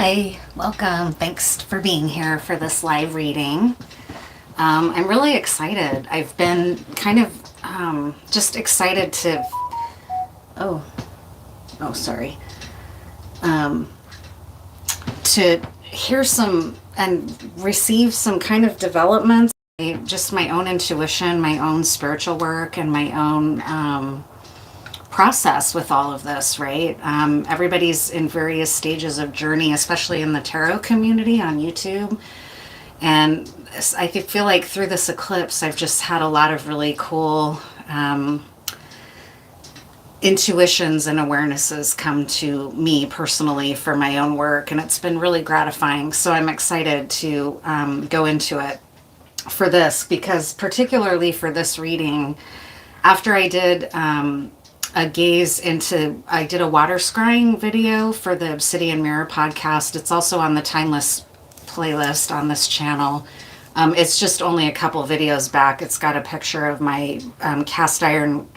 Hi, welcome. Thanks for being here for this live reading. I'm really excited. I've been kind of just excited to, oh, sorry, to hear some and receive some kind of developments. Just my own intuition, my own spiritual work, and my own process with all of this, right? Everybody's in various stages of journey, especially in the tarot community on YouTube. And I feel like through this eclipse, I've just had a lot of really cool intuitions and awarenesses come to me personally for my own work. And it's been really gratifying. So I'm excited to go into it for this, because particularly for this reading, after I did I did a water scrying video for the Obsidian Mirror podcast. It's also on the Timeless playlist on this channel. It's just only a couple videos back. It's got a picture of my cast iron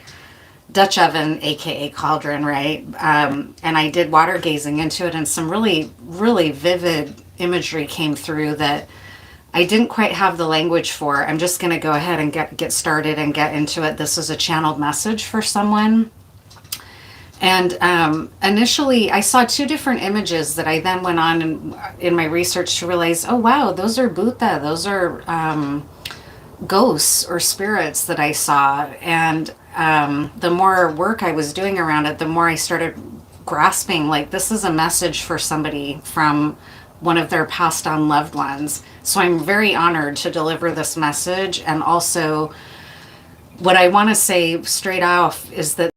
Dutch oven, aka cauldron, right? And I did water gazing into it, and some really, really vivid imagery came through that I didn't quite have the language for. I'm just going to go ahead and get started and get into it. This is a channeled message for someone. And initially, I saw two different images that I then went on in my research to realize, oh, wow, those are Bhoota. Those are ghosts or spirits that I saw. And the more work I was doing around it, the more I started grasping, like, this is a message for somebody from one of their passed on loved ones. So I'm very honored to deliver this message. And also, what I want to say straight off is that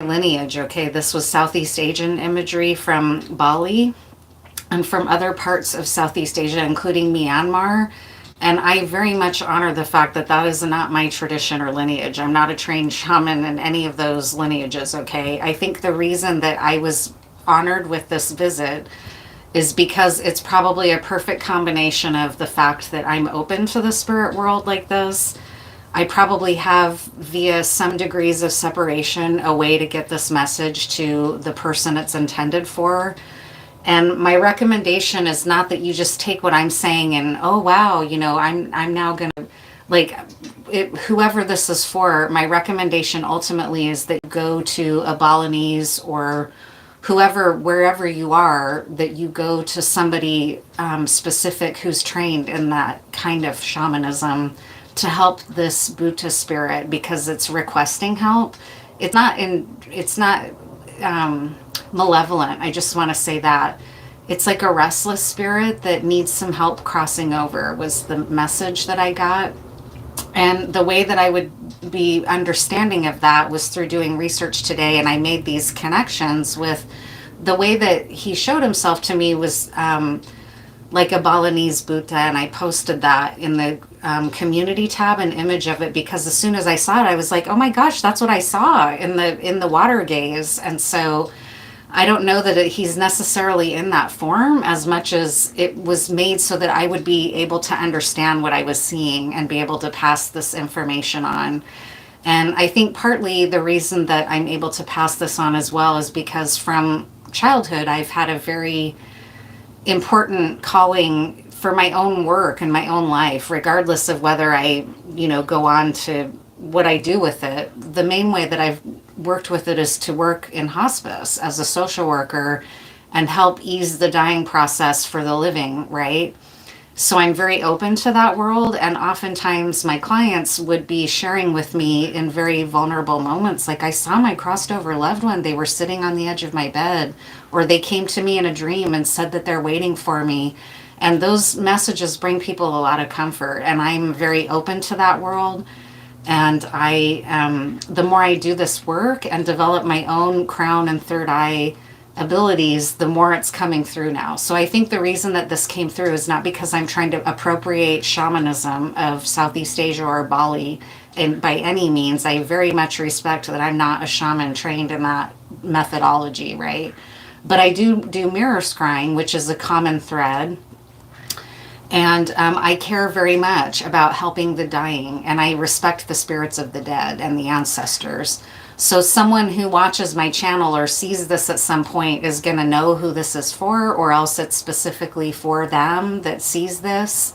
lineage, okay, this was Southeast Asian imagery from Bali and from other parts of Southeast Asia, including Myanmar. And I very much honor the fact that that is not my tradition or lineage. I'm not a trained shaman in any of those lineages, okay? I think the reason that I was honored with this visit is because it's probably a perfect combination of the fact that I'm open to the spirit world like this. I probably have, via some degrees of separation, a way to get this message to the person it's intended for. And my recommendation is not that you just take what I'm saying and, oh, wow, you know, I'm now going to, like, whoever this is for, my recommendation ultimately is that you go to a Balinese or wherever you are, that you go to somebody specific who's trained in that kind of shamanism to help this Bhoota spirit, because it's requesting help. It's not malevolent. I just want to say that. It's like a restless spirit that needs some help crossing over, was the message that I got. And the way that I would be understanding of that was through doing research today, and I made these connections with the way that he showed himself to me was like a Balinese Bhoota, and I posted that in the community tab, an image of it, because as soon as I saw it, I was like, oh my gosh, that's what I saw in the water gaze. And so I don't know that he's necessarily in that form as much as it was made so that I would be able to understand what I was seeing and be able to pass this information on. And I think partly the reason that I'm able to pass this on as well is because from childhood, I've had a very important calling for my own work and my own life, regardless of whether I, go on to what I do with it. The main way that I've worked with it is to work in hospice as a social worker and help ease the dying process for the living, right? So I'm very open to that world, and oftentimes my clients would be sharing with me in very vulnerable moments, like, I saw my crossed over loved one, they were sitting on the edge of my bed, or they came to me in a dream and said that they're waiting for me. And those messages bring people a lot of comfort, and I'm very open to that world. And the more I do this work and develop my own crown and third eye abilities, the more it's coming through now. So I think the reason that this came through is not because I'm trying to appropriate shamanism of Southeast Asia or Bali, and by any means. I very much respect that I'm not a shaman trained in that methodology, right? But I do mirror scrying, which is a common thread. And I care very much about helping the dying, and I respect the spirits of the dead and the ancestors. So someone who watches my channel or sees this at some point is going to know who this is for, or else it's specifically for them that sees this.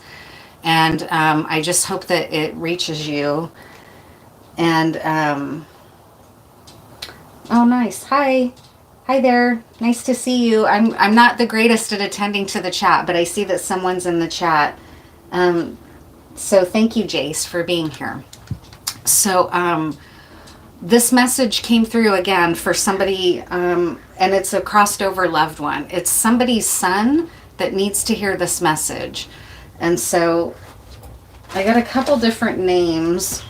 And I just hope that it reaches you. And, oh, nice. Hi. Hi there. Nice to see you. I'm not the greatest at attending to the chat, but I see that someone's in the chat. So thank you, Jace, for being here. So, this message came through again for somebody, and it's a crossed over loved one. It's somebody's son that needs to hear this message. And so I got a couple different names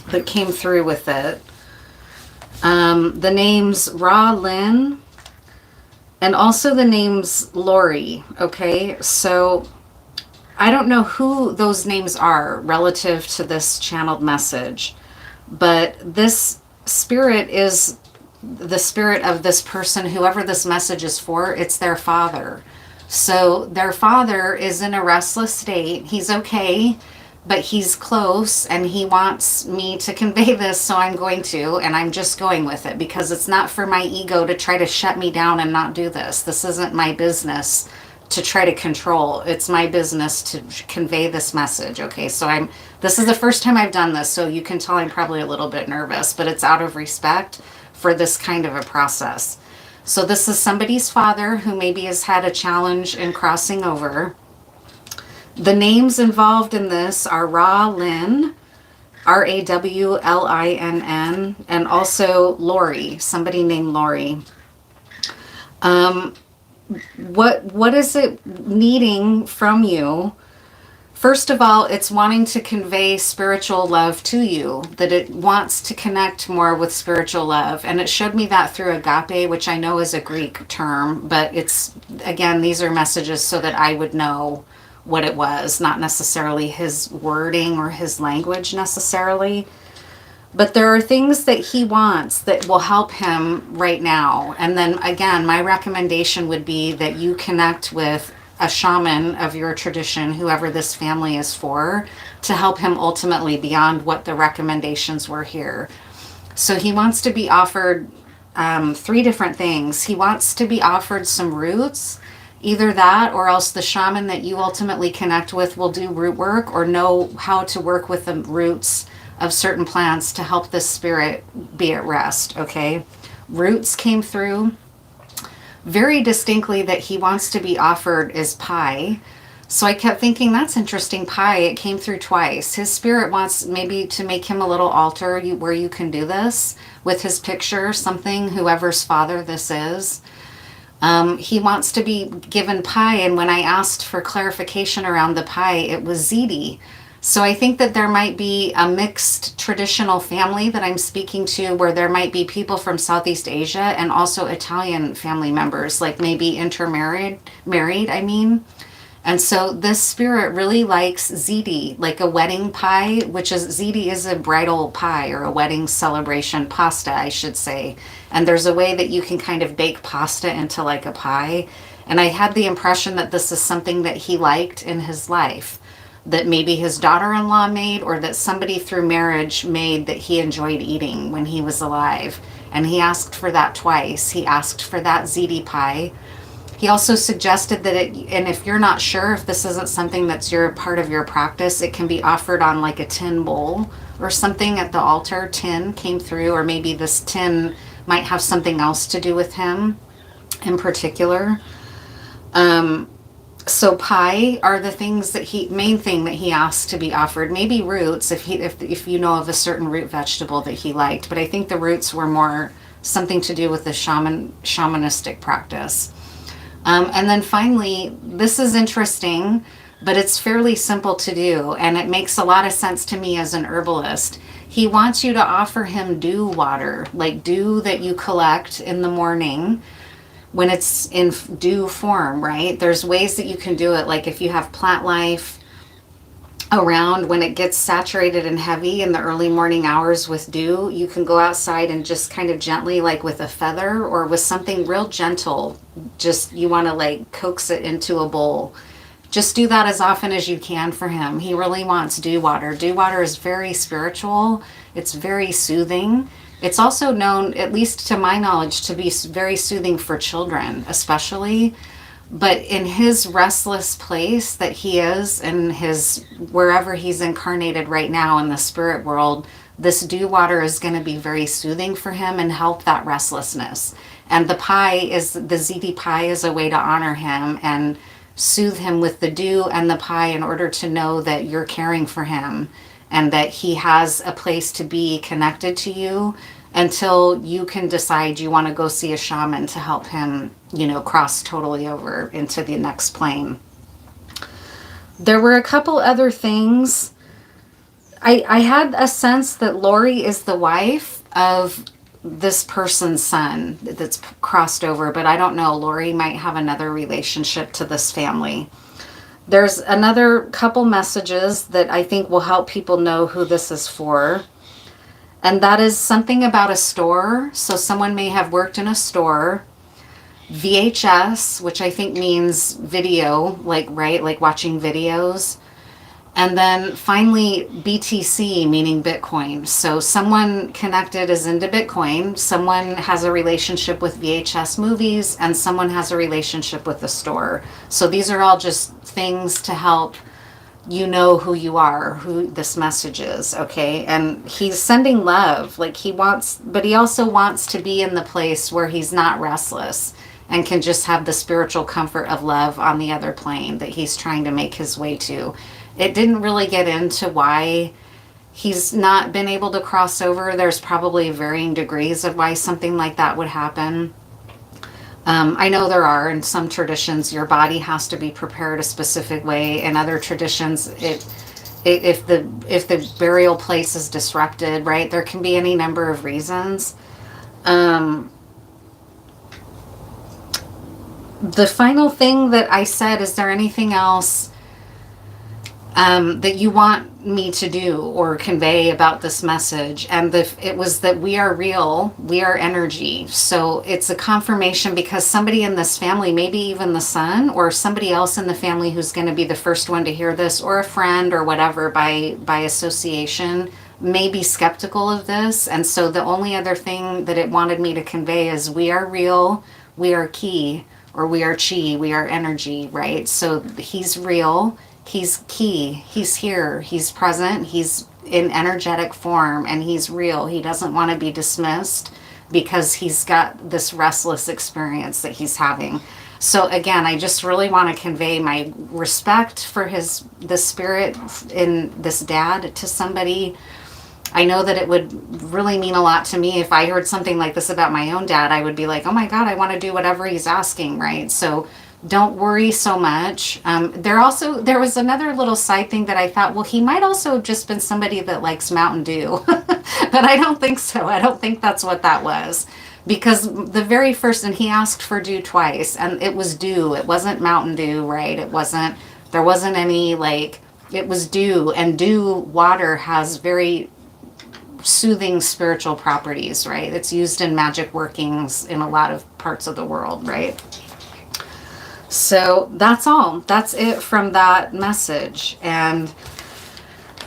that came through with it. The names Ra Lynn and also the names Lori. Okay, so I don't know who those names are relative to this channeled message, but this spirit is the spirit of this person, whoever this message is for. It's their father. So their father is in a restless state. He's okay, but he's close, and he wants me to convey this, so I'm going to, and I'm just going with it because it's not for my ego to try to shut me down and not do this. This isn't my business to try to control. It's my business to convey this message. Okay, so this is the first time I've done this, so you can tell I'm probably a little bit nervous, but it's out of respect for this kind of a process. So this is somebody's father who maybe has had a challenge in crossing over. The names involved in this are Ra Lynn, Rawlinn, and also Lori, somebody named Lori. What is it needing from you? First of all, it's wanting to convey spiritual love to you, that it wants to connect more with spiritual love. And it showed me that through agape, which I know is a Greek term, but it's, again, these are messages so that I would know what it was, not necessarily his wording or his language necessarily. But there are things that he wants that will help him right now. And then again, my recommendation would be that you connect with a shaman of your tradition, whoever this family is for, to help him ultimately beyond what the recommendations were here. So he wants to be offered 3 different things. He wants to be offered some roots. Either that, or else the shaman that you ultimately connect with will do root work or know how to work with the roots of certain plants to help this spirit be at rest. Okay, roots came through very distinctly that he wants to be offered is pie. So I kept thinking, that's interesting, pie. It came through twice. His spirit wants maybe to make him a little altar where you can do this with his picture, something, whoever's father this is. He wants to be given pie, and when I asked for clarification around the pie, it was ziti. So I think that there might be a mixed traditional family that I'm speaking to, where there might be people from Southeast Asia and also Italian family members, like maybe married, I mean. And so this spirit really likes ziti, like a wedding pie, which is, ziti is a bridal pie or a wedding celebration pasta, I should say. And there's a way that you can kind of bake pasta into like a pie. And I had the impression that this is something that he liked in his life, that maybe his daughter-in-law made, or that somebody through marriage made that he enjoyed eating when he was alive. And he asked for that twice. He asked for that ziti pie. He also suggested that and if you're not sure if this isn't something that's part of your practice, it can be offered on like a tin bowl or something at the altar. Tin came through, or maybe this tin might have something else to do with him in particular. So pie are the things that main thing that he asked to be offered. Maybe roots, if you know of a certain root vegetable that he liked. But I think the roots were more something to do with the shamanistic practice. And then finally, this is interesting, but it's fairly simple to do, and it makes a lot of sense to me as an herbalist. He wants you to offer him dew water, like dew that you collect in the morning when it's in dew form, right? There's ways that you can do it, like if you have plant life around, when it gets saturated and heavy in the early morning hours with dew, you can go outside and just kind of gently, like with a feather or with something real gentle, just you want to like coax it into a bowl Just do that as often as you can for him. He really wants dew water. Dew water is very spiritual. It's very soothing. It's also known, at least to my knowledge, to be very soothing for children, especially. But in his restless place that he is, in his wherever he's incarnated right now in the spirit world, this dew water is going to be very soothing for him and help that restlessness. And the ZD pie is a way to honor him and soothe him with the dew and the pie in order to know that you're caring for him and that he has a place to be connected to you until you can decide you want to go see a shaman to help him, cross totally over into the next plane. There were a couple other things. I had a sense that Lori is the wife of this person's son that's crossed over, but I don't know. Lori might have another relationship to this family. There's another couple messages that I think will help people know who this is for. And that is something about a store. So someone may have worked in a store. VHS, which I think means video, like watching videos. And then finally, BTC, meaning Bitcoin. So someone connected is into Bitcoin, someone has a relationship with VHS movies, and someone has a relationship with the store. So these are all just things to help you know who you are, who this message is, okay? And he's sending love, but he also wants to be in the place where he's not restless and can just have the spiritual comfort of love on the other plane that he's trying to make his way to. It didn't really get into why he's not been able to cross over. There's probably varying degrees of why something like that would happen. I know there are. In some traditions, your body has to be prepared a specific way. In other traditions, if the burial place is disrupted, right, there can be any number of reasons. The final thing that I said, is there anything else that you want me to do or convey about this message? And it was that we are real, we are energy. So it's a confirmation because somebody in this family, maybe even the son or somebody else in the family who's going to be the first one to hear this, or a friend or whatever by association, may be skeptical of this. And so the only other thing that it wanted me to convey is we are real, we are ki, or we are chi, we are energy, right? So he's real. He's key. He's here. He's present. He's in energetic form and he's real. He doesn't want to be dismissed because he's got this restless experience that he's having. So again, I just really want to convey my respect for the spirit in this dad to somebody. I know that it would really mean a lot to me if I heard something like this about my own dad. I would be like, oh my God, I want to do whatever he's asking, right? So don't worry so much. There was another little side thing that I thought, well, he might also have just been somebody that likes Mountain Dew. But I don't think so. I don't think that's what that was. Because the very first, and he asked for dew twice, and it was dew. It wasn't Mountain Dew, right? There wasn't any, it was dew. And dew water has very soothing spiritual properties, right? It's used in magic workings in a lot of parts of the world, right? So that's all. That's it from that message. And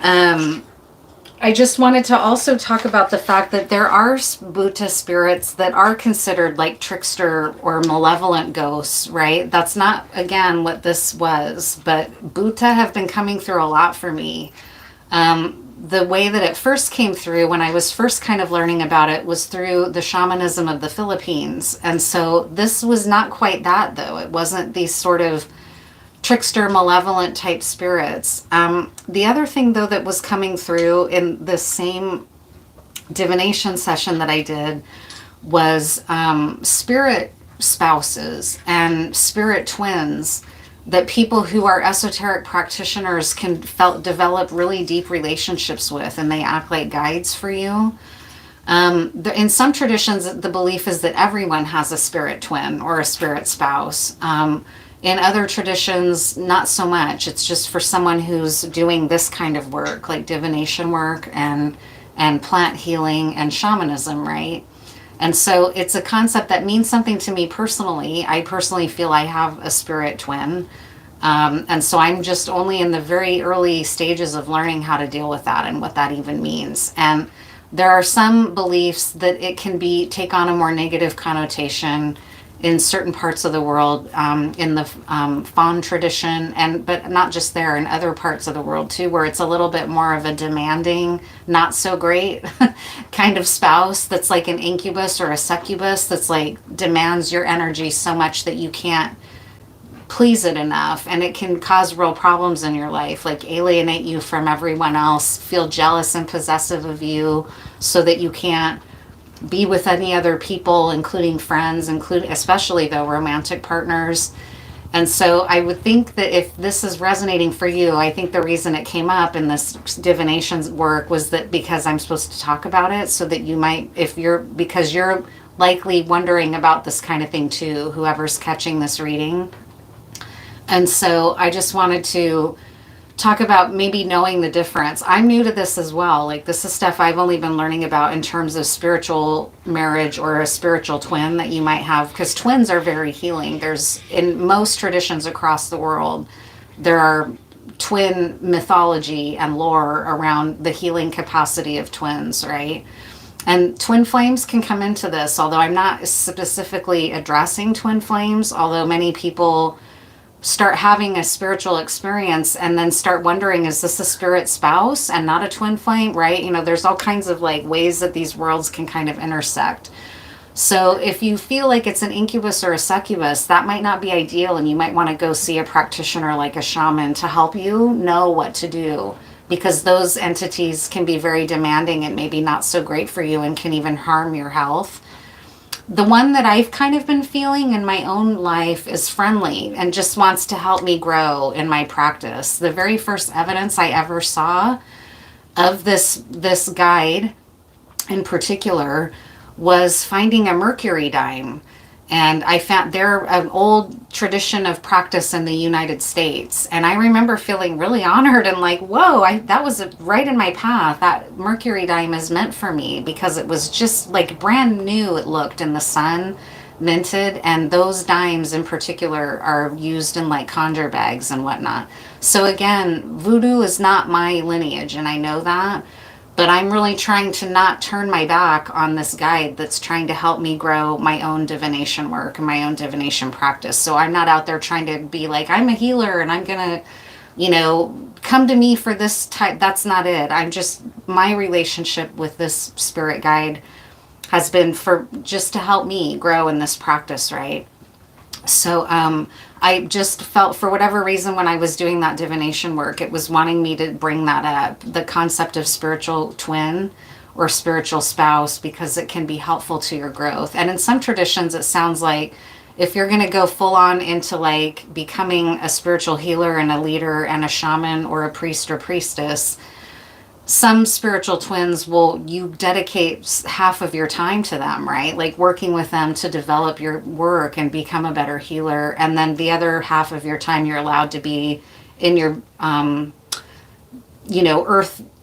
I just wanted to also talk about the fact that there are Bhoota spirits that are considered like trickster or malevolent ghosts, right? That's not, again, what this was. But Bhoota have been coming through a lot for me. The way that it first came through when I was first kind of learning about it was through the shamanism of the Philippines. And so this was not quite that, though. It wasn't these sort of trickster, malevolent type spirits. The other thing, though, that was coming through in the same divination session that I did was spirit spouses and spirit twins that people who are esoteric practitioners can develop really deep relationships with, and they act like guides for you. In some traditions, the belief is that everyone has a spirit twin or a spirit spouse. In other traditions, not so much. It's just for someone who's doing this kind of work, like divination work and plant healing and shamanism, right? And so it's a concept that means something to me personally. I personally feel I have a spirit twin. And so I'm just only in the very early stages of learning how to deal with that and what that even means. And there are some beliefs that it can take on a more negative connotation in certain parts of the world, in the fawn tradition, but not just there, in other parts of the world too, where it's a little bit more of a demanding, not so great kind of spouse that's like an incubus or a succubus that's like demands your energy so much that you can't please it enough, and it can cause real problems in your life, like alienate you from everyone else, feel jealous and possessive of you so that you can't be with any other people, including friends, especially though romantic partners. And so I would think that if this is resonating for you, I think the reason it came up in this divination work was that because I'm supposed to talk about it, so that you might, because you're likely wondering about this kind of thing too, whoever's catching this reading. And so I just wanted to talk about maybe knowing the difference. I'm new to this as well. Like, this is stuff I've only been learning about in terms of spiritual marriage or a spiritual twin that you might have, because twins are very healing. There's, in most traditions across the world, there are twin mythology and lore around the healing capacity of twins, right? And twin flames can come into this, although I'm not specifically addressing twin flames, although many people start having a spiritual experience and then start wondering, is this a spirit spouse and not a twin flame, right? You know, there's all kinds of like ways that these worlds can kind of intersect. So if you feel like it's an incubus or a succubus, that might not be ideal, and you might want to go see a practitioner like a shaman to help you know what to do, because those entities can be very demanding and maybe not so great for you and can even harm your health. The one that I've kind of been feeling in my own life is friendly and just wants to help me grow in my practice. The very first evidence I ever saw of this guide in particular was finding a Mercury dime. And I found they're an old tradition of practice in the United States. And I remember feeling really honored and like, whoa, that was right in my path. That Mercury dime is meant for me, because it was just like brand new. It looked in the sun, minted. And those dimes in particular are used in like conjure bags and whatnot. So again, voodoo is not my lineage, and I know that. But I'm really trying to not turn my back on this guide that's trying to help me grow my own divination work and my own divination practice. So I'm not out there trying to be like, I'm a healer and I'm going to, come to me for this type. That's not it. My relationship with this spirit guide has been for just to help me grow in this practice, right? So I just felt, for whatever reason, when I was doing that divination work, it was wanting me to bring that up, the concept of spiritual twin or spiritual spouse, because it can be helpful to your growth. And in some traditions, it sounds like if you're going to go full on into like becoming a spiritual healer and a leader and a shaman or a priest or priestess, some spiritual twins you dedicate half of your time to them, right? Like working with them to develop your work and become a better healer. And then the other half of your time, you're allowed to be in your,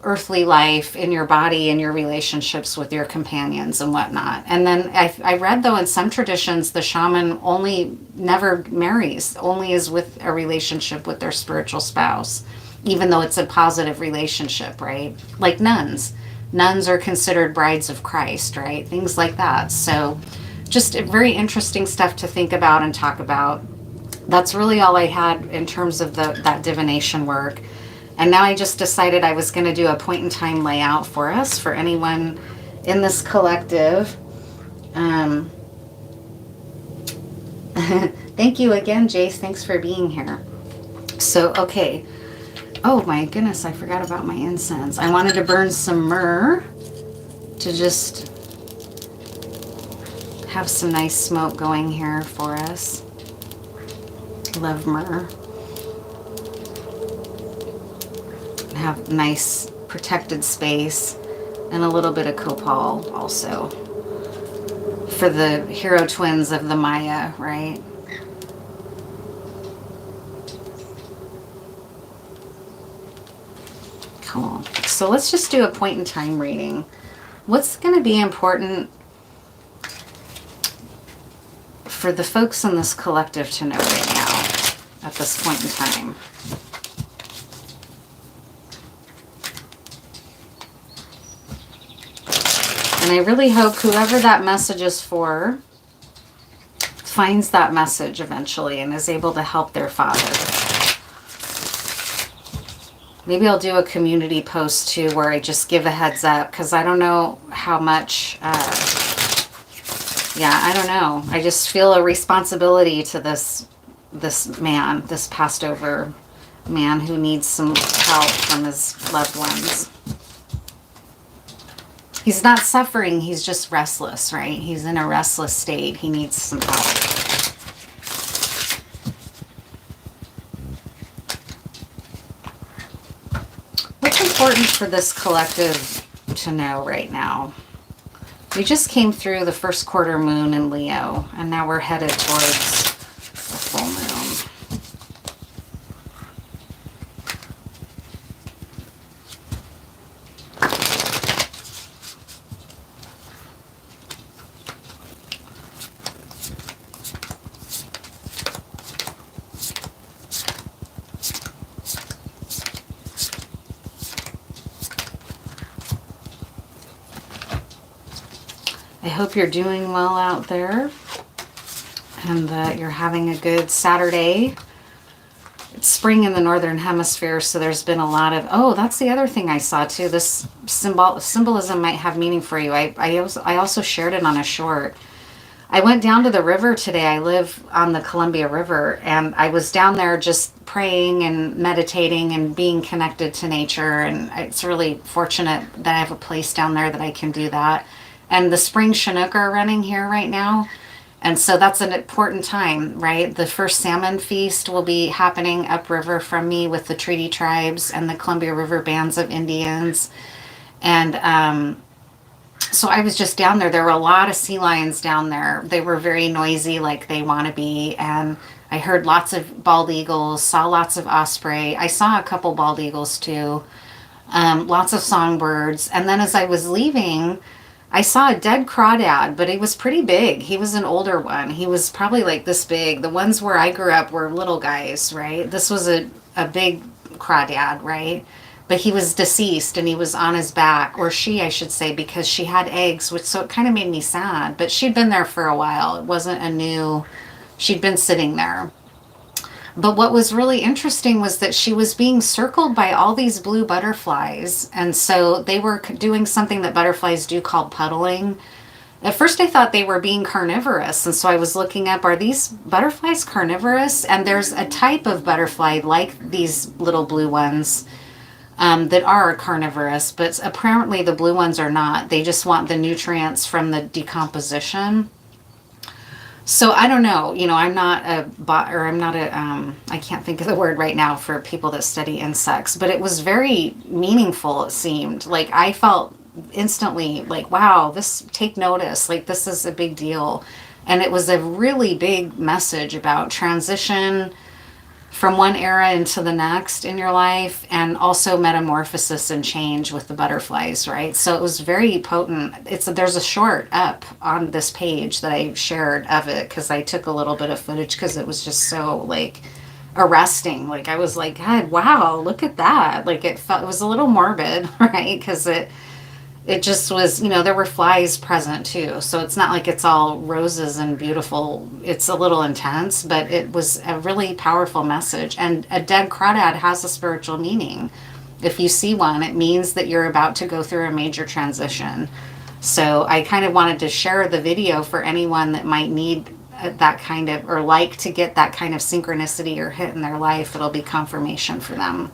earthly life, in your body, in your relationships with your companions and whatnot. And then I read, though, in some traditions, the shaman never marries, only is with a relationship with their spiritual spouse, even though it's a positive relationship, right? Like nuns. Nuns are considered brides of Christ, right? Things like that. So just very interesting stuff to think about and talk about. That's really all I had in terms of that divination work. And now I just decided I was going to do a point in time layout for us, for anyone in this collective. Thank you again, Jace. Thanks for being here. So, okay. Oh my goodness, I forgot about my incense. I wanted to burn some myrrh to just have some nice smoke going here for us. Love myrrh. Have nice protected space, and a little bit of copal also for the hero twins of the Maya, right? Cool. So let's just do a point in time reading. What's going to be important for the folks in this collective to know right now? this point in time. And I really hope whoever that message is for finds that message eventually and is able to help their father. Maybe I'll do a community post too where I just give a heads up, because I don't know how much, yeah, I don't know. I just feel a responsibility to this man, this passed over man who needs some help from his loved ones. He's not suffering, he's just restless, right? He's in a restless state. He needs some help. What's important for this collective to know right now? We just came through the first quarter moon in Leo, and now we're headed towards the full moon. I hope you're doing well out there and that you're having a good Saturday. It's spring in the Northern Hemisphere, so there's been a lot of, oh, that's the other thing I saw too. This symbolism might have meaning for you. I also shared it on a short. I went down to the river today. I live on the Columbia River, and I was down there just praying and meditating and being connected to nature, and it's really fortunate that I have a place down there that I can do that. And the spring Chinook are running here right now. And so that's an important time, right? The first salmon feast will be happening upriver from me with the Treaty Tribes and the Columbia River bands of Indians. And so I was just down there. There were a lot of sea lions down there. They were very noisy like they want to be. And I heard lots of bald eagles, saw lots of osprey. I saw a couple bald eagles too. Lots of songbirds. And then as I was leaving, I saw a dead crawdad, but he was pretty big. He was an older one. He was probably like this big. The ones where I grew up were little guys, right? This was a big crawdad, right? But he was deceased and he was on his back, or she, I should say, because she had eggs, which so it kind of made me sad. But she'd been there for a while. It wasn't a new, she'd been sitting there. But what was really interesting was that she was being circled by all these blue butterflies. And so they were doing something that butterflies do called puddling. At first I thought they were being carnivorous. And so I was looking up, are these butterflies carnivorous? And there's a type of butterfly like these little blue ones that are carnivorous. But apparently the blue ones are not. They just want the nutrients from the decomposition. So I don't know, you know, I'm not a bot, or I'm not a, I can't think of the word right now for people that study insects, but it was very meaningful, it seemed. Like I felt instantly like, wow, take notice, like this is a big deal. And it was a really big message about transition from one era into the next in your life, and also metamorphosis and change with the butterflies, right? So it was very potent. There's a short up on this page that I shared of it because I took a little bit of footage because it was just so like arresting. Like I was like, God, wow, look at that. Like it was a little morbid, right? Because it just was, you know, there were flies present too. So it's not like it's all roses and beautiful. It's a little intense, but it was a really powerful message. And a dead crawdad has a spiritual meaning. If you see one, it means that you're about to go through a major transition. So I kind of wanted to share the video for anyone that might need that kind of, or like to get that kind of synchronicity or hit in their life. It'll be confirmation for them.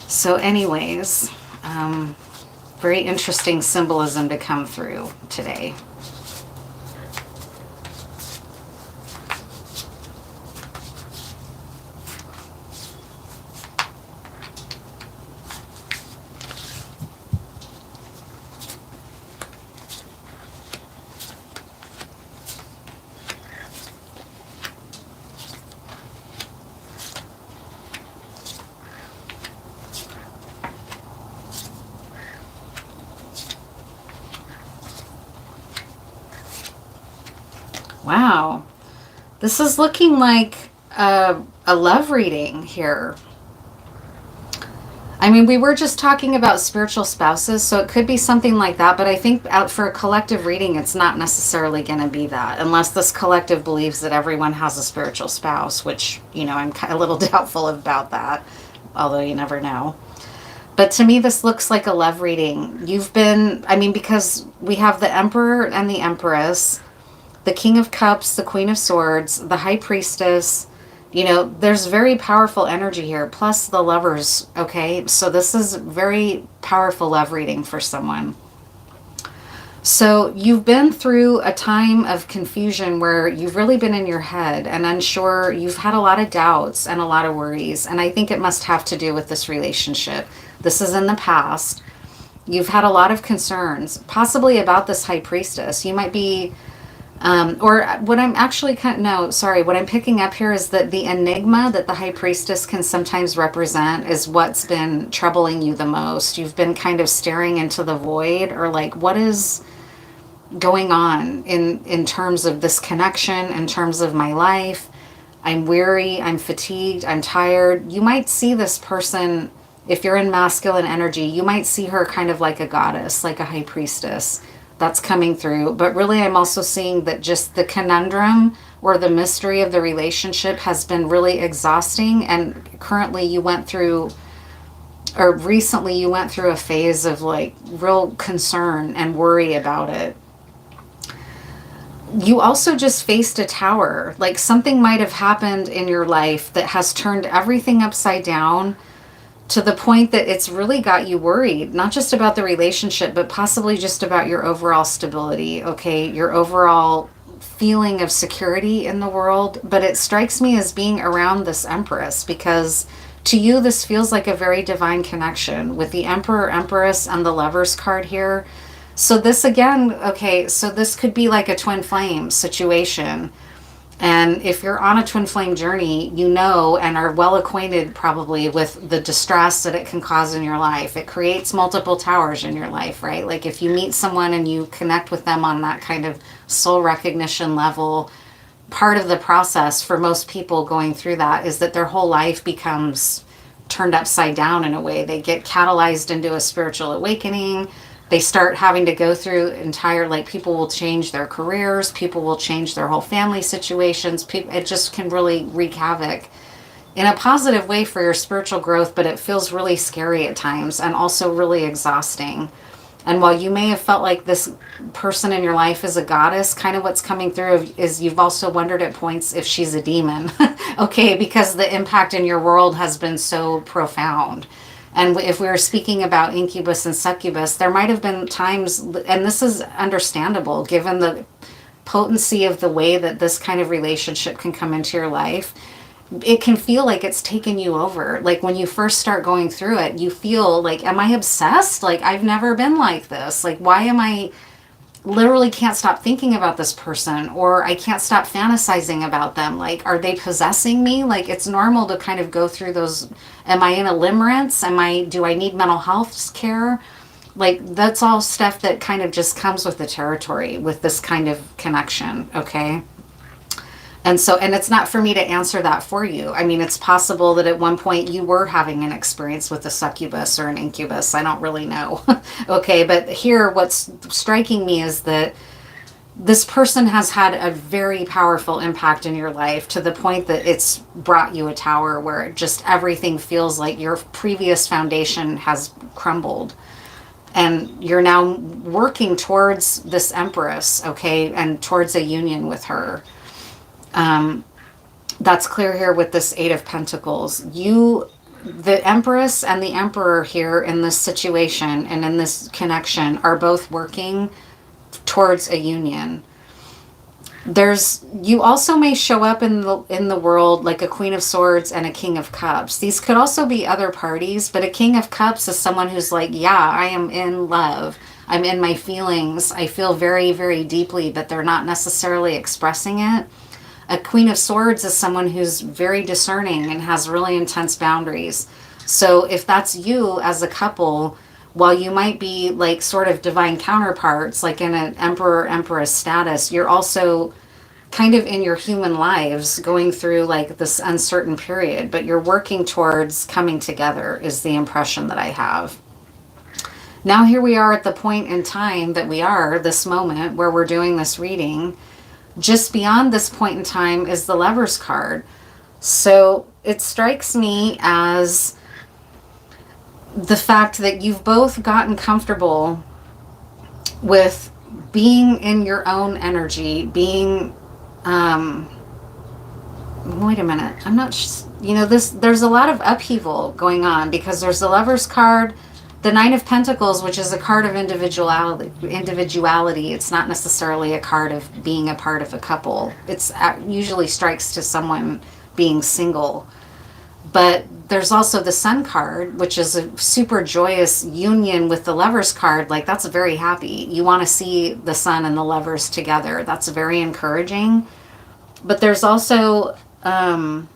So anyways, very interesting symbolism to come through today. Wow. This is looking like a love reading here. I mean, we were just talking about spiritual spouses, so it could be something like that, but I think out for a collective reading, it's not necessarily going to be that, unless this collective believes that everyone has a spiritual spouse, which, you know, I'm a little doubtful about that, although you never know. But to me, this looks like a love reading. You've been, I mean, because we have the Emperor and the Empress, the King of Cups, the Queen of Swords, the High Priestess. You know, there's very powerful energy here, plus the Lovers, okay? So this is very powerful love reading for someone. So you've been through a time of confusion where you've really been in your head and unsure. You've had a lot of doubts and a lot of worries, and I think it must have to do with this relationship. This is in the past. You've had a lot of concerns, possibly about this High Priestess. You might be... or what I'm actually what I'm picking up here is that the enigma that the High Priestess can sometimes represent is what's been troubling you the most. You've been kind of staring into the void, or like, what is going on in terms of this connection, in terms of my life? I'm weary, I'm fatigued, I'm tired. You might see this person, if you're in masculine energy, you might see her kind of like a goddess, like a High Priestess. That's coming through. But really, I'm also seeing that just the conundrum or the mystery of the relationship has been really exhausting. And currently you went through, or recently you went through a phase of like real concern and worry about it. You also just faced a tower. Like something might have happened in your life that has turned everything upside down, to the point that it's really got you worried, not just about the relationship, but possibly just about your overall stability, okay? Your overall feeling of security in the world. But it strikes me as being around this Empress, because to you, this feels like a very divine connection with the Emperor, Empress, and the Lovers card here. So this again, okay, so this could be like a twin flame situation. And if you're on a twin flame journey, you know, and are well acquainted probably with the distress that it can cause in your life. It creates multiple towers in your life, right? Like if you meet someone and you connect with them on that kind of soul recognition level, part of the process for most people going through that is that their whole life becomes turned upside down in a way. They get catalyzed into a spiritual awakening. They start having to go through like people will change their careers, people will change their whole family situations. It just can really wreak havoc in a positive way for your spiritual growth, but it feels really scary at times and also really exhausting. And while you may have felt like this person in your life is a goddess, kind of what's coming through is you've also wondered at points if she's a demon, okay, because the impact in your world has been so profound. And if we were speaking about incubus and succubus, there might have been times, and this is understandable given the potency of the way that this kind of relationship can come into your life. It can feel like it's taken you over. Like when you first start going through it, you feel like, am I obsessed? Like I've never been like this. Like why am I literally can't stop thinking about this person, or I can't stop fantasizing about them. Like, are they possessing me? Like, it's normal to kind of go through those. Am I in a limerence? Do I need mental health care? Like, that's all stuff that kind of just comes with the territory with this kind of connection. Okay. And so, and it's not for me to answer that for you. I mean, it's possible that at one point you were having an experience with a succubus or an incubus. I don't really know. Okay, but here what's striking me is that this person has had a very powerful impact in your life to the point that it's brought you a tower where just everything feels like your previous foundation has crumbled. And you're now working towards this Empress, okay, and towards a union with her. That's clear here with this Eight of Pentacles. The Empress and the Emperor here in this situation and in this connection are both working towards a union. You also may show up in the world like a Queen of Swords and a King of Cups. These could also be other parties, but a King of Cups is someone who's like, yeah, I am in love. I'm in my feelings. I feel very, very deeply, but they're not necessarily expressing it. A Queen of Swords is someone who's very discerning and has really intense boundaries. So if that's you as a couple, while you might be like sort of divine counterparts, like in an Emperor-Empress status, you're also kind of in your human lives going through like this uncertain period, but you're working towards coming together is the impression that I have. Now here we are at the point in time that we are, this moment where we're doing this reading. Just beyond this point in time is the Lovers card. So it strikes me as the fact that you've both gotten comfortable with being in your own energy, being, wait a minute, I'm not, there's a lot of upheaval going on because there's the Lovers card, the Nine of Pentacles, which is a card of individuality. It's not necessarily a card of being a part of a couple. It's usually strikes to someone being single. But there's also the Sun card, which is a super joyous union with the Lovers card. Like, that's very happy. You want to see the Sun and the Lovers together. That's very encouraging. But there's also a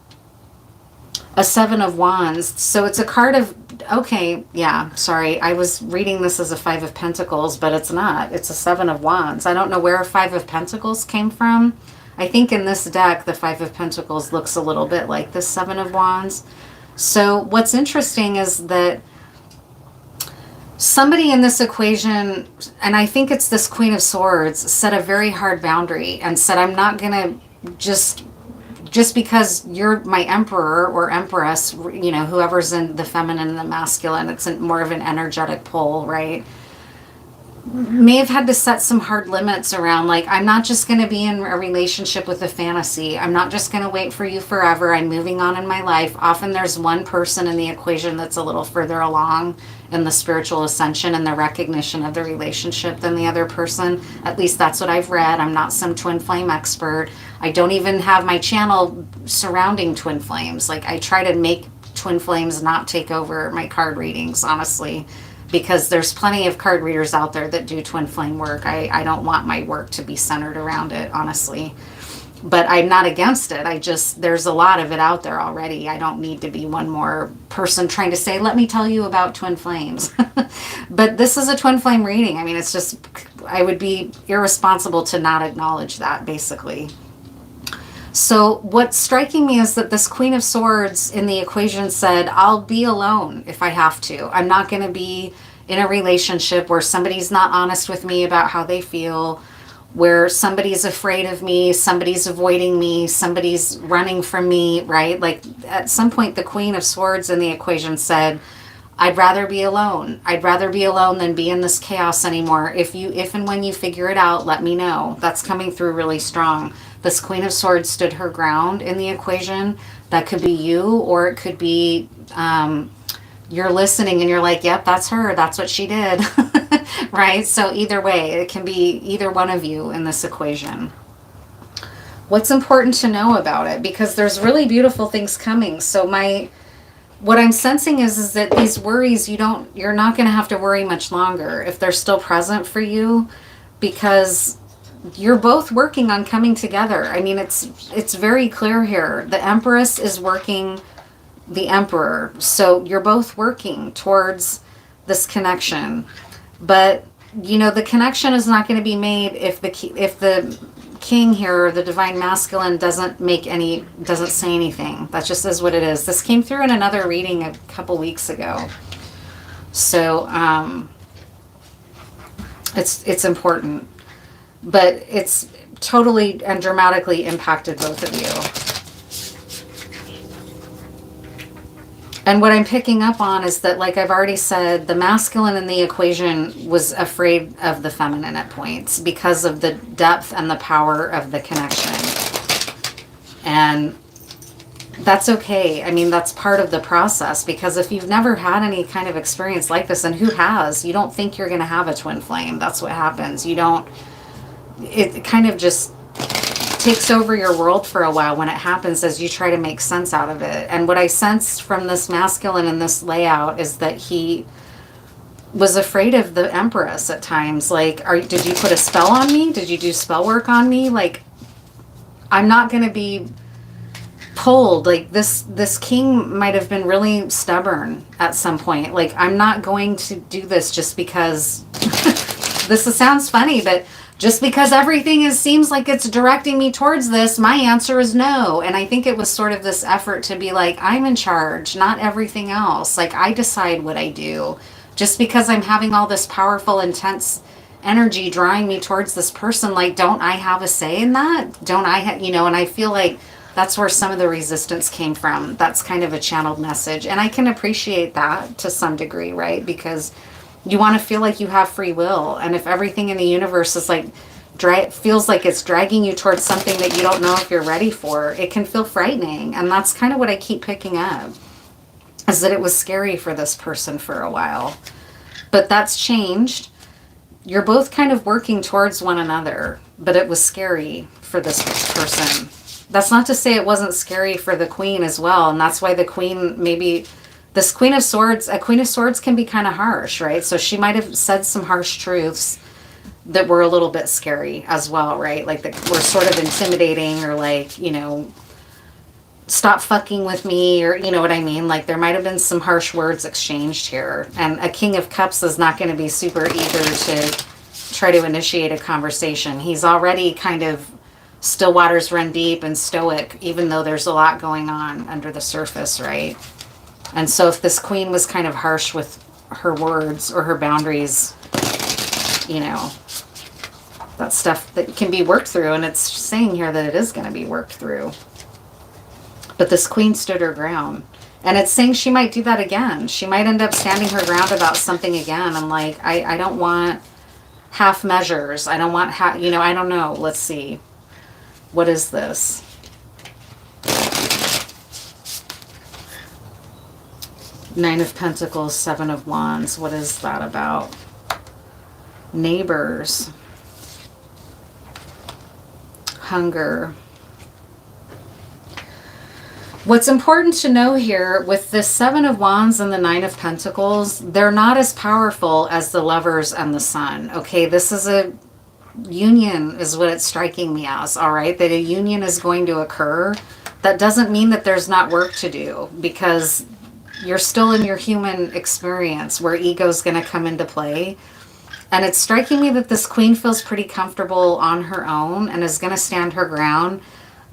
Seven of Wands. So it's a card of, okay, yeah, sorry. I was reading this as a Five of Pentacles, but it's not. It's a Seven of Wands. I don't know where Five of Pentacles came from. I think in this deck, the Five of Pentacles looks a little bit like the Seven of Wands. So what's interesting is that somebody in this equation, and I think it's this Queen of Swords, set a very hard boundary and said, I'm not going to just because you're my emperor or empress, whoever's in the feminine and the masculine, it's more of an energetic pull, right? May have had to set some hard limits around, like, I'm not just going to be in a relationship with a fantasy. I'm not just going to wait for you forever. I'm moving on in my life. Often there's one person in the equation that's a little further along in the spiritual ascension and the recognition of the relationship than the other person. At least that's what I've read. I'm not some twin flame expert. I don't even have my channel surrounding twin flames. Like, I try to make twin flames not take over my card readings, honestly, because there's plenty of card readers out there that do twin flame work. I don't want my work to be centered around it, honestly. But I'm not against it. There's a lot of it out there already. I don't need to be one more person trying to say, let me tell you about twin flames. But this is a twin flame reading. I mean, it's just, I would be irresponsible to not acknowledge that, basically. So what's striking me is that this Queen of Swords in the equation said, I'll be alone if I have to. I'm not going to be in a relationship where somebody's not honest with me about how they feel, where somebody's afraid of me, somebody's avoiding me, somebody's running from me, right? Like, at some point, the Queen of Swords in the equation said, I'd rather be alone. I'd rather be alone than be in this chaos anymore. If and when you figure it out, let me know. That's coming through really strong. This Queen of Swords stood her ground in the equation. That could be you, or it could be you're listening and you're like, yep, that's her. That's what she did. Right? So either way, it can be either one of you in this equation. What's important to know about it? Because there's really beautiful things coming. So what I'm sensing is that these worries, you're not going to have to worry much longer if they're still present for you, because you're both working on coming together. I mean, it's very clear here. The Empress is working the Emperor. So you're both working towards this connection. But, the connection is not going to be made if the King here, or the Divine Masculine, doesn't say anything. That just is what it is. This came through in another reading a couple weeks ago. So it's important. But it's totally and dramatically impacted both of you. And what I'm picking up on is that, like I've already said, the masculine in the equation was afraid of the feminine at points because of the depth and the power of the connection. And that's okay. I mean, that's part of the process, because if you've never had any kind of experience like this, and who has, you don't think you're going to have a twin flame. That's what happens. It kind of just takes over your world for a while when it happens, as you try to make sense out of it. And what I sense from this masculine in this layout is that he was afraid of the Empress at times. Like, did you put a spell on me? Did you do spell work on me? Like, I'm not going to be pulled. Like, this king might have been really stubborn at some point. Like, I'm not going to do this just because this sounds funny, but just because everything seems like it's directing me towards this, my answer is no. And I think it was sort of this effort to be like, I'm in charge, not everything else. Like, I decide what I do. Just because I'm having all this powerful, intense energy drawing me towards this person, like, don't I have a say in that? Don't I have, and I feel like that's where some of the resistance came from. That's kind of a channeled message. And I can appreciate that to some degree, right? Because you want to feel like you have free will. And if everything in the universe is like, feels like it's dragging you towards something that you don't know if you're ready for, it can feel frightening. And that's kind of what I keep picking up, is that it was scary for this person for a while. But that's changed. You're both kind of working towards one another, but it was scary for this person. That's not to say it wasn't scary for the Queen as well. And that's why the Queen, maybe this Queen of Swords, a Queen of Swords can be kind of harsh, right? So she might have said some harsh truths that were a little bit scary as well, right? Like that were sort of intimidating, or like, stop fucking with me, or you know what I mean? Like there might have been some harsh words exchanged here. And a King of Cups is not going to be super eager to try to initiate a conversation. He's already kind of still waters run deep and stoic, even though there's a lot going on under the surface, right? And so if this Queen was kind of harsh with her words or her boundaries, that's stuff that can be worked through. And it's saying here that it is going to be worked through. But this Queen stood her ground. And it's saying she might do that again. She might end up standing her ground about something again. I'm like, I don't want half measures. I don't want I don't know. Let's see. What is this? Nine of Pentacles, Seven of Wands. What is that about? Neighbors. Hunger. What's important to know here with the Seven of Wands and the Nine of Pentacles, they're not as powerful as the Lovers and the Sun. Okay, this is a union is what it's striking me as, all right? That a union is going to occur. That doesn't mean that there's not work to do, because you're still in your human experience where ego is going to come into play. And it's striking me that this Queen feels pretty comfortable on her own and is going to stand her ground.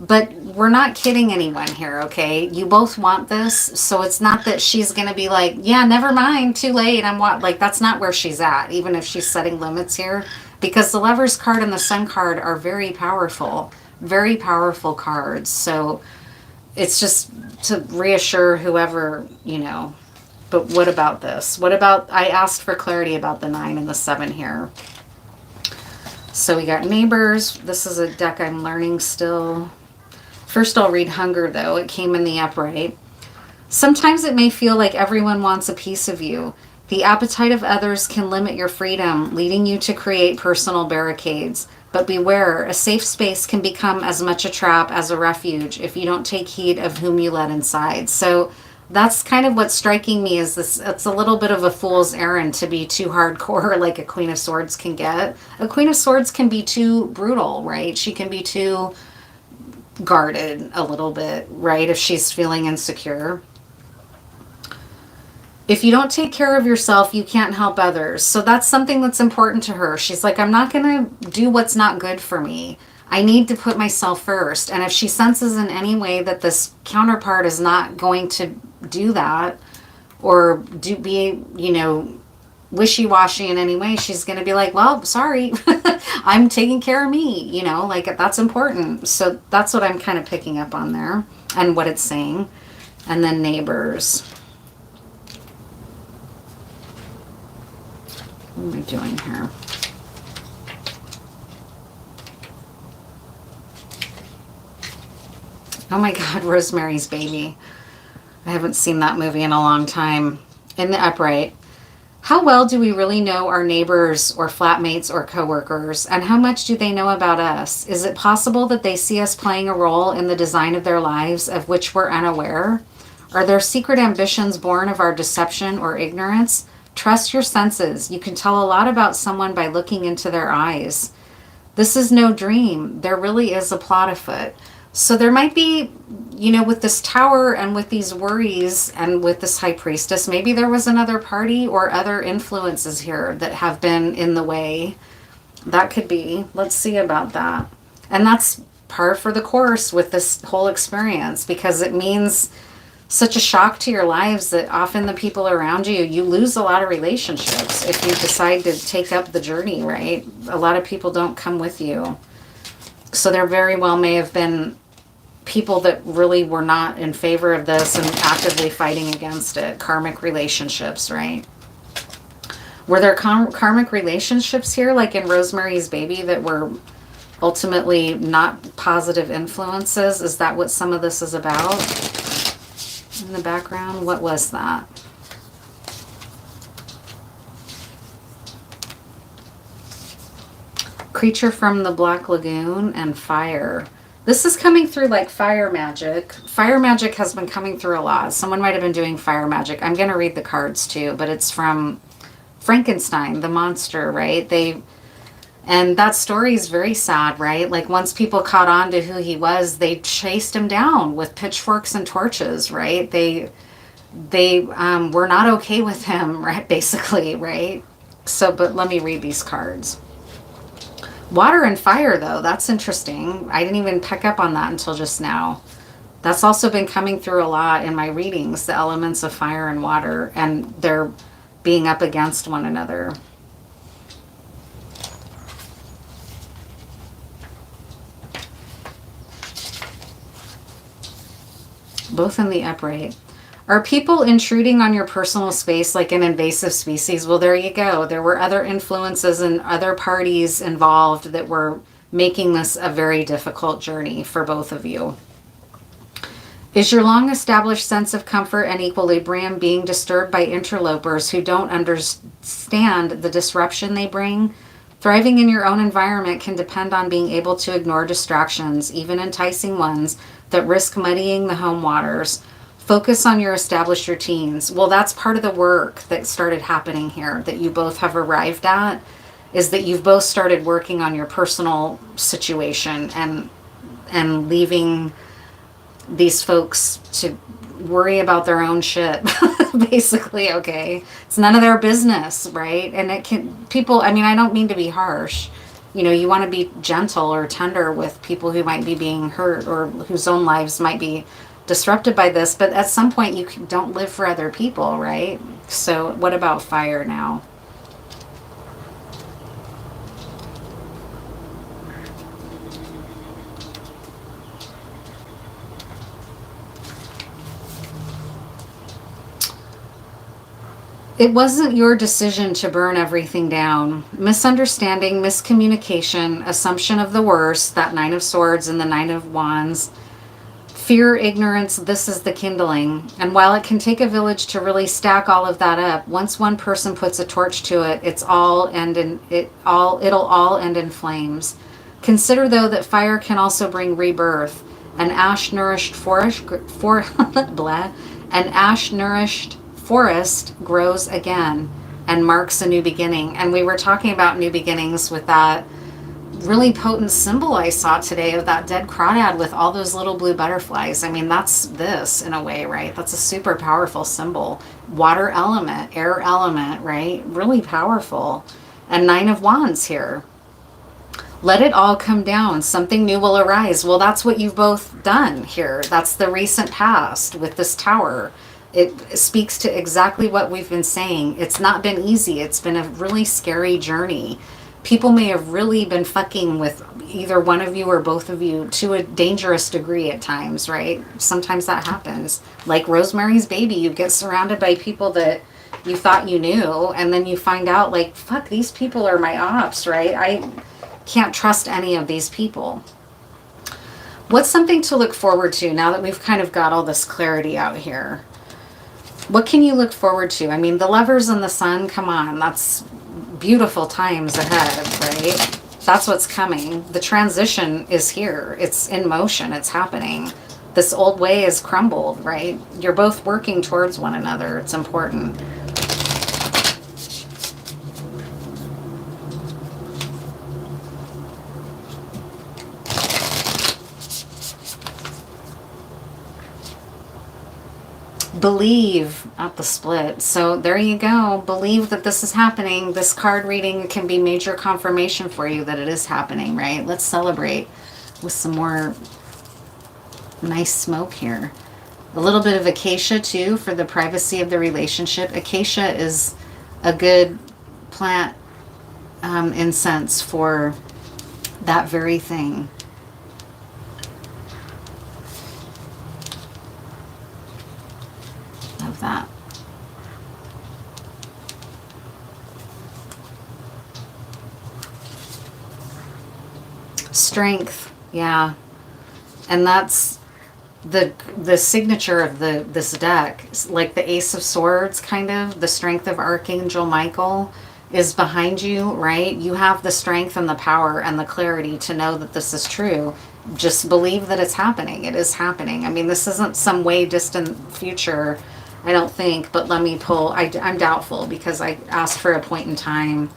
But we're not kidding anyone here, okay? You both want this, so it's not that she's going to be like, yeah, never mind, too late. Like, that's not where she's at, even if she's setting limits here. Because the Lovers card and the Sun card are very powerful cards. So it's just to reassure whoever, But what about this? What about, I asked for clarity about the 9 and the 7 here. So we got Neighbors. This is a deck I'm learning still. First I'll read Hunger, though. It came in the upright. Sometimes it may feel like everyone wants a piece of you. The appetite of others can limit your freedom, leading you to create personal barricades. But beware, a safe space can become as much a trap as a refuge if you don't take heed of whom you let inside. So that's kind of what's striking me, is this. It's a little bit of a fool's errand to be too hardcore like a Queen of Swords can get. A Queen of Swords can be too brutal, right? She can be too guarded a little bit, right? If she's feeling insecure. If you don't take care of yourself, you can't help others. So that's something that's important to her. She's like, I'm not going to do what's not good for me. I need to put myself first. And if she senses in any way that this counterpart is not going to do that, or be, wishy-washy in any way, she's going to be like, well, sorry, I'm taking care of me, like that's important. So that's what I'm kind of picking up on there and what it's saying. And then Neighbors. What am I doing here? Oh my God, Rosemary's Baby. I haven't seen that movie in a long time. In the upright. How well do we really know our neighbors or flatmates or coworkers? And how much do they know about us? Is it possible that they see us playing a role in the design of their lives of which we're unaware? Are there secret ambitions born of our deception or ignorance? Trust your senses. You can tell a lot about someone by looking into their eyes. This is no dream. There really is a plot afoot. So there might be, with this Tower and with these worries and with this High Priestess, maybe there was another party or other influences here that have been in the way That could be. Let's see about that. And that's par for the course with this whole experience, because it means such a shock to your lives that often the people around you, you lose a lot of relationships if you decide to take up the journey, right? A lot of people don't come with you. So there very well may have been people that really were not in favor of this and actively fighting against it. Karmic relationships, right? Were there karmic relationships here, like in Rosemary's Baby, that were ultimately not positive influences? Is that what some of this is about? In the background, what was that? Creature from the Black Lagoon and fire. This is coming through like fire magic. Fire magic has been coming through a lot. Someone might have been doing fire magic. I'm going to read the cards too, but it's from Frankenstein, the monster, right? And that story is very sad, right? Like once people caught on to who he was, they chased him down with pitchforks and torches, right? They were not okay with him, right? Basically, right? So, but let me read these cards. Water and fire, though, that's interesting. I didn't even pick up on that until just now. That's also been coming through a lot in my readings, the elements of fire and water, and they're being up against one another. Both in the upright. Are people intruding on your personal space like an invasive species? Well, there you go. There were other influences and other parties involved that were making this a very difficult journey for both of you. Is your long-established sense of comfort and equilibrium being disturbed by interlopers who don't understand the disruption they bring? Thriving in your own environment can depend on being able to ignore distractions, even enticing ones, that risk muddying the home waters. Focus on your established routines. Well, that's part of the work that started happening here, that you both have arrived at, is that you've both started working on your personal situation and leaving these folks to worry about their own shit, basically, okay? It's none of their business, right? And it can, people, I mean, I don't mean to be harsh. You know, you want to be gentle or tender with people who might be being hurt or whose own lives might be disrupted by this, but at some point you don't live for other people, right? So what about fire now? It wasn't your decision to burn everything down. Misunderstanding, miscommunication, assumption of the worst, that Nine of Swords and the Nine of Wands. Fear, ignorance, this is the kindling. And while it can take a village to really stack all of that up, once one person puts a torch to it, it'll all end in flames. Consider, though, that fire can also bring rebirth. An ash-nourished forest grows again and marks a new beginning. And we were talking about new beginnings with that really potent symbol I saw today of that dead crawdad with all those little blue butterflies. I mean, that's this in a way, right? That's a super powerful symbol. Water element, air element, right? Really powerful. And Nine of Wands here. Let it all come down. Something new will arise. Well, that's what you've both done here. That's the recent past with this tower. It speaks to exactly what we've been saying. It's not been easy. It's been a really scary journey. People may have really been fucking with either one of you or both of you to a dangerous degree at times, right? Sometimes that happens. Like Rosemary's Baby, you get surrounded by people that you thought you knew, and then you find out, like, fuck, these people are my ops, right? I can't trust any of these people. What's something to look forward to now that we've kind of got all this clarity out here? What can you look forward to? I mean, the Lovers and the Sun, come on, that's beautiful times ahead, right? That's what's coming. The transition is here. It's in motion. It's happening. This old way is crumbled, right? You're both working towards one another. It's important. Believe at the split. So there you go. Believe that this is happening. This card reading can be major confirmation for you that it is happening, right? Let's celebrate with some more nice smoke here. A little bit of acacia too for the privacy of the relationship. Acacia is a good plant incense for that very thing. Love that. Strength, yeah. And that's the signature of this deck. It's like the Ace of Swords, kind of. The strength of Archangel Michael is behind you, right? You have the strength and the power and the clarity to know that this is true. Just believe that it's happening. It is happening. I mean, this isn't some way distant future, I don't think, but let me pull. I'm doubtful because I asked for a point in time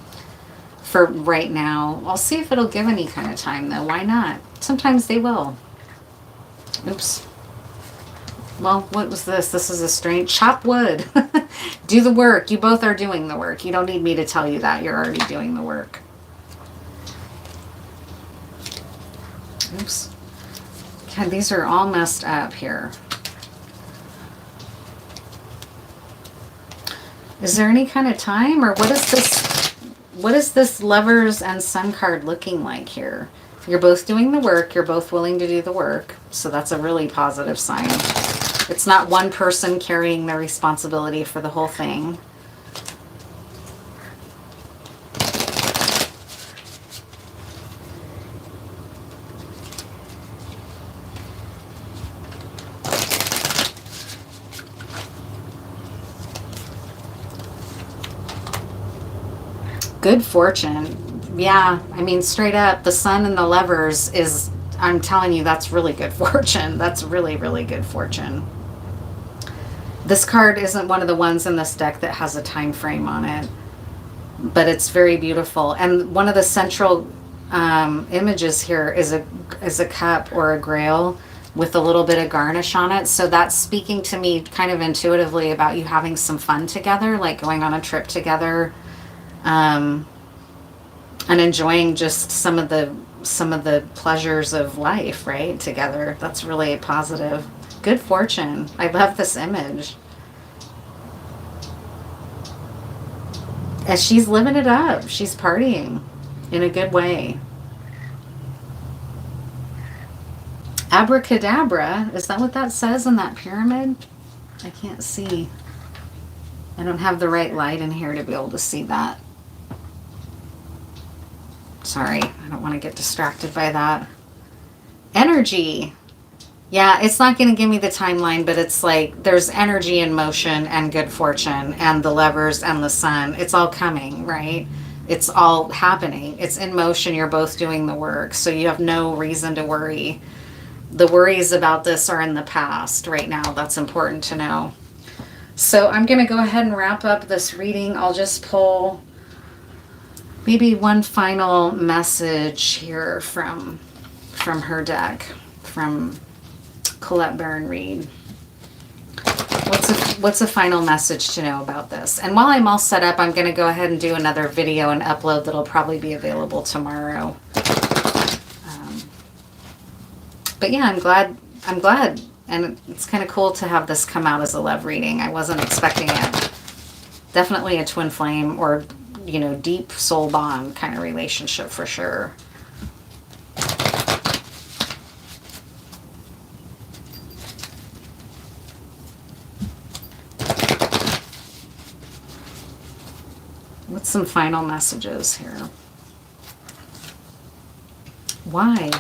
for right now. I'll see if it'll give any kind of time, though. Why not? Sometimes they will. Oops. Well, what was this? This is a strange... Chop wood. Do the work. You both are doing the work. You don't need me to tell you that. You're already doing the work. Oops. God, these are all messed up here. Is there any kind of time? Or what is this? What is this Lovers and Sun card looking like here? You're both doing the work. You're both willing to do the work. So that's a really positive sign. It's not one person carrying the responsibility for the whole thing. Good fortune. Yeah, I mean, straight up, the Sun and the Lovers is, I'm telling you, that's really good fortune. That's really, really good fortune. This card isn't one of the ones in this deck that has a time frame on it, but it's very beautiful. And one of the central images here is a cup or a grail with a little bit of garnish on it. So that's speaking to me kind of intuitively about you having some fun together, like going on a trip together, and enjoying just some of the pleasures of life, right, together. That's really positive. Good fortune. I love this image. As she's living it up. She's partying in a good way. Abracadabra. Is that what that says in that pyramid? I can't see. I don't have the right light in here to be able to see that. Sorry, I don't want to get distracted by that. Energy. Yeah, it's not going to give me the timeline, but it's like there's energy in motion and good fortune and the Lovers and the Sun. It's all coming, right? It's all happening. It's in motion. You're both doing the work, so you have no reason to worry. The worries about this are in the past right now. That's important to know. So I'm going to go ahead and wrap up this reading. I'll just pull maybe one final message here from her deck, from Colette Baron Reed. What's a final message to know about this? And while I'm all set up, I'm going to go ahead and do another video and upload that'll probably be available tomorrow. But yeah, I'm glad, and it's kind of cool to have this come out as a love reading. I wasn't expecting it. Definitely a twin flame or, you know, deep soul bond kind of relationship for sure. What's some final messages here? Why?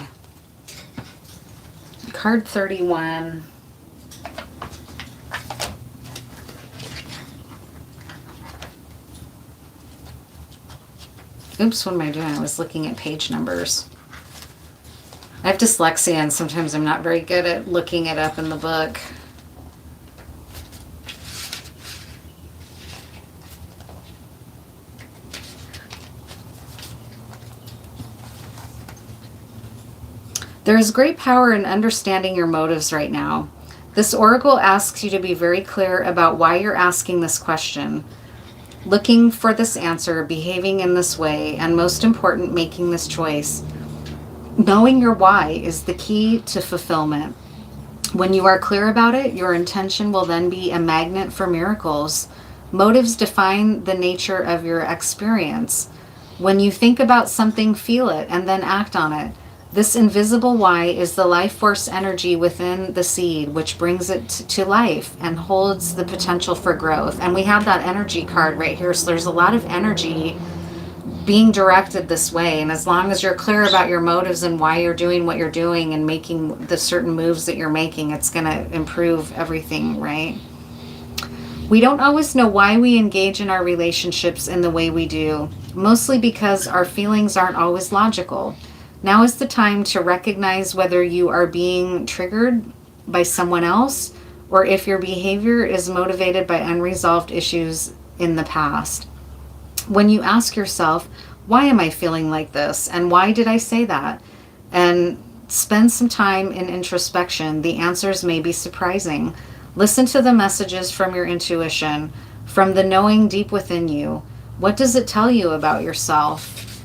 Card 31. Oops, what am I doing? I was looking at page numbers. I have dyslexia and sometimes I'm not very good at looking it up in the book. There is great power in understanding your motives right now. This oracle asks you to be very clear about why you're asking this question, looking for this answer, behaving in this way, and most important, making this choice. Knowing your why is the key to fulfillment. When you are clear about it, your intention will then be a magnet for miracles. Motives define the nature of your experience. When you think about something, feel it, and then act on it. This invisible why is the life force energy within the seed, which brings it to life and holds the potential for growth. And we have that energy card right here. So there's a lot of energy being directed this way. And as long as you're clear about your motives and why you're doing what you're doing and making the certain moves that you're making, it's going to improve everything, right? We don't always know why we engage in our relationships in the way we do, mostly because our feelings aren't always logical. Now is the time to recognize whether you are being triggered by someone else or if your behavior is motivated by unresolved issues in the past. When you ask yourself, why am I feeling like this? And why did I say that? And spend some time in introspection, the answers may be surprising. Listen to the messages from your intuition, from the knowing deep within you. What does it tell you about yourself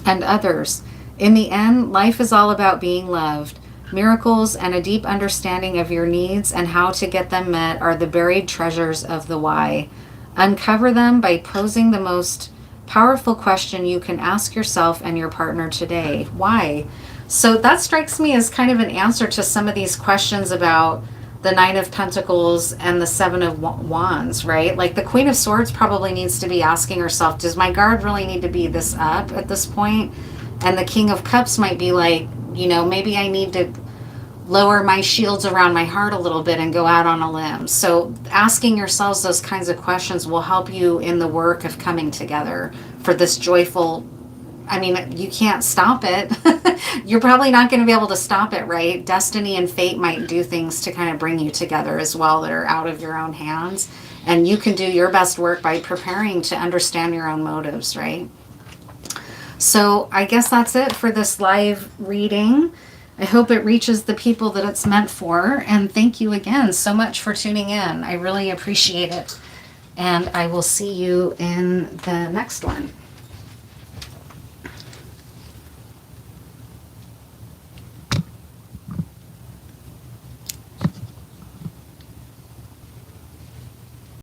and others? In the end, life is all about being loved. Miracles and a deep understanding of your needs and how to get them met are the buried treasures of the why. Uncover them by posing the most powerful question you can ask yourself and your partner today. Why? So that strikes me as kind of an answer to some of these questions about the Nine of Pentacles and the Seven of Wands, right? Like the Queen of Swords probably needs to be asking herself, does my guard really need to be this up at this point? And the King of Cups might be like, you know, maybe I need to lower my shields around my heart a little bit and go out on a limb. So asking yourselves those kinds of questions will help you in the work of coming together for this joyful, I mean, you can't stop it. You're probably not going to be able to stop it, right? Destiny and fate might do things to kind of bring you together as well that are out of your own hands. And you can do your best work by preparing to understand your own motives, right? So I guess that's it for this live reading. I hope it reaches the people that it's meant for. And thank you again so much for tuning in. I really appreciate it. And I will see you in the next one.